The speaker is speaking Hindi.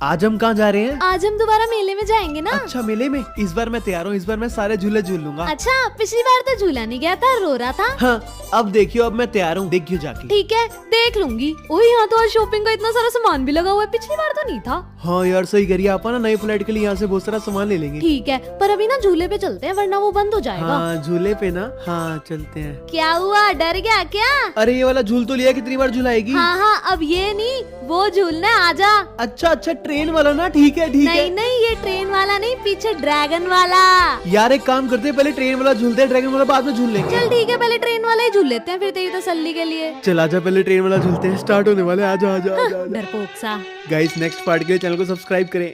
आज हम कहाँ जा रहे हैं? आज हम दोबारा मेले में जाएंगे ना। अच्छा मेले में। इस बार मैं तैयार हूँ, इस बार मैं सारे झूले झूल लूंगा। अच्छा पिछली बार तो झूला नहीं गया था, रो रहा था। हाँ अब देखियो, अब मैं तैयार हूँ, देखियो जाके। ठीक है देख लूंगी। ओह यहाँ तो आज शॉपिंग का इतना सारा सामान भी लगा हुआ है, पिछली बार तो नहीं था। हाँ यार सही करिए, आप ना नए फ्लाइट के लिए यहाँ से बहुत सारा सामान ले लेंगे। ठीक है पर अभी ना झूले पे चलते हैं वरना वो बंद हो जाएगा। हाँ झूले पे ना, हाँ चलते हैं। क्या हुआ, डर गया क्या? अरे ये वाला झूल तो लिया, कितनी बार झुलाएगी? हाँ हाँ अब ये नहीं, वो झूलना है, आजा। अच्छा अच्छा ट्रेन वाला ना, ठीक है ठीक है। नहीं नहीं ये ट्रेन वाला नहीं, पीछे ड्रैगन वाला। यार एक काम करते हैं, पहले ट्रेन वाला झूलते हैं, ड्रैगन वाला बाद में झूल लेंगे। चल ठीक है पहले ट्रेन वाला ही झूल लेते हैं फिर तेरी तसल्ली के लिए। चल आजा, पहले ट्रेन वाला झूलते हैं, स्टार्ट होने वाले, आजा आजा आजा। डरपोक सा। गाइस नेक्स्ट पार्ट के लिए चैनल को सब्सक्राइब करें।